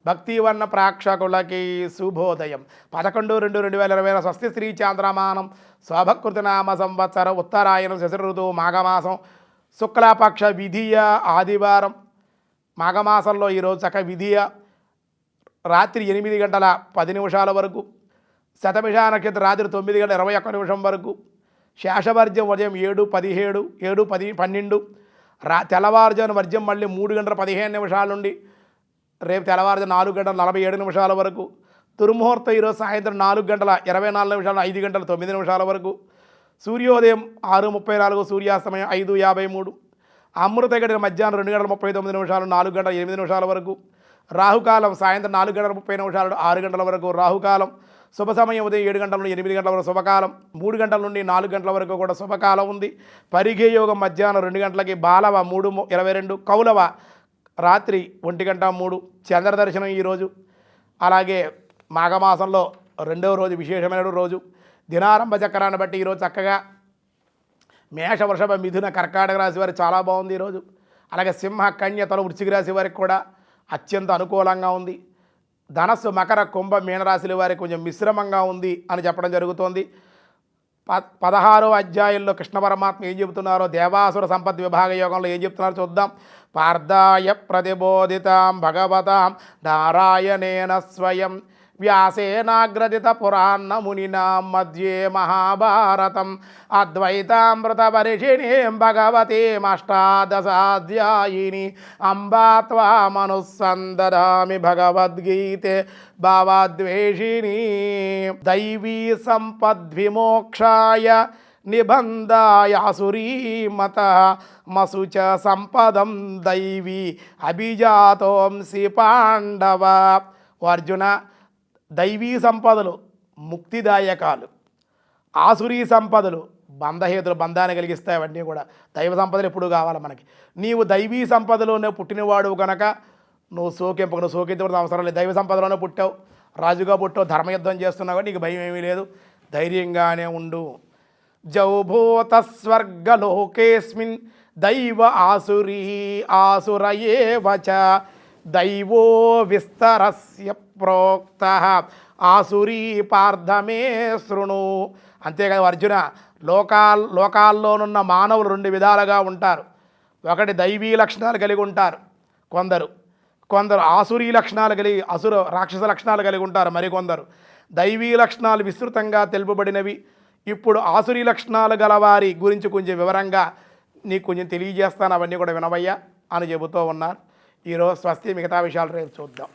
భక్తివన్న ప్రేక్షకులకి శుభోదయం 11/2/2020 స్వస్తి శ్రీ చాంద్రమానం శోభకృతనామ సంవత్సరం ఉత్తరాయణం శశి ఋతువు మాఘమాసం శుక్లపక్ష విధియ ఆదివారం. మాఘమాసంలో ఈరోజు చక్క విధియ రాత్రి 8:10 వరకు, శతభిష నక్షత్రం రాత్రి 9:21 వరకు, శేషవర్జ్యం ఉదయం 7:17 7:10 12, తెల్లవారుజామున వర్జ్యం మళ్ళీ 3:15 నుండి రేపు తెల్లవారుజాము 4:47 వరకు, దుర్ముహూర్తం ఈరోజు సాయంత్రం 4:24 5:09 వరకు, సూర్యోదయం 6:34 సూర్యాస్తమయం 5:53, అమృత గడియ మధ్యాహ్నం 2:39 4:08 వరకు, రాహుకాలం సాయంత్రం 4:30 6 వరకు రాహుకాలం, శుభ సమయం ఉదయం 7 గంటల నుండి 8 గంటల వరకు శుభకాలం, 3 గంటల నుండి 4 గంటల వరకు కూడా శుభకాలం ఉంది. పరిఘే యోగం మధ్యాహ్నం 2 గంటలకి, బాలవ 3:22, కౌలవ రాత్రి 1:03, చంద్రదర్శనం ఈరోజు. అలాగే మాఘమాసంలో రెండవ రోజు విశేషమైన రోజు. దినారంభ చక్రాన్ని బట్టి ఈరోజు చక్కగా మేష వృషభ మిథున కర్కాటక రాశి వారికి చాలా బాగుంది ఈరోజు. అలాగే సింహ కన్య తుల వృశ్చిక రాశి వారికి కూడా అత్యంత అనుకూలంగా ఉంది. ధనస్సు మకర కుంభ మీనరాశుల వారికి కొంచెం మిశ్రమంగా ఉంది అని చెప్పడం జరుగుతోంది. 16వ అధ్యాయంలో కృష్ణ పరమాత్మ ఏం చెబుతున్నారో, దేవాసుర సంపద్ విభాగ యోగంలో ఏం చెప్తున్నారో చూద్దాం. పార్థాయ ప్రతిబోధితాం భగవతాం నారాయణేన స్వయం వ్యాసేనాగ్రదిత పురాణ మునినాం మధ్యే మహాభారతం అద్వైతామృత పరిషిణీం భగవతీం అష్టాదశాధ్యాయిని అంబా త్వామనుసందదామి భగవద్గీతే భావద్వేషిణి. దైవీ సంపద్విమోక్షాయ నిబంధాయాసురీమత మసుచ సంపదం దైవీ అభిజాతోంసి పాండవ. అర్జున, దైవీ సంపదలు ముక్తిదాయకాలు, ఆసురీ సంపదలు బంధహేతులు, బంధాన్ని కలిగిస్తాయి. అవన్నీ కూడా దైవ సంపదలు ఎప్పుడు కావాలి మనకి. నీవు దైవీ సంపదలోనే పుట్టినవాడు కనుక నువ్వు శోకించడం అవసరం లేదు. దైవ సంపదలోనే పుట్టావు, రాజుగా పుట్టావు, ధర్మయుద్ధం చేస్తున్నావు, నీకు భయం ఏమీ లేదు, ధైర్యంగానే ఉండు. జౌభూత స్వర్గలోకేస్మిన్ దైవ ఆసురీ ఆసురయేవచ దైవో విస్తరస్య ప్రోక్త ఆసురీ పార్థమే శృణు. అంతేకాదు అర్జున, లోకాల్లోనున్న మానవులు 2 విధాలుగా ఉంటారు. ఒకటి దైవీ లక్షణాలు కలిగి ఉంటారు కొందరు ఆసురీ లక్షణాలు కలిగి రాక్షస లక్షణాలు కలిగి ఉంటారు మరికొందరు. దైవీ లక్షణాలు విస్తృతంగా తెలుపబడినవి. ఇప్పుడు ఆసురీ లక్షణాలు గలవారి గురించి కొంచెం వివరంగా నీకు కొంచెం తెలియజేస్తాను, అవన్నీ కూడా వినవయ్యా అని చెబుతూ ఉన్నారు. ఈరోజు స్వస్తి, మిగతా విషయాలు రేపు చూద్దాం.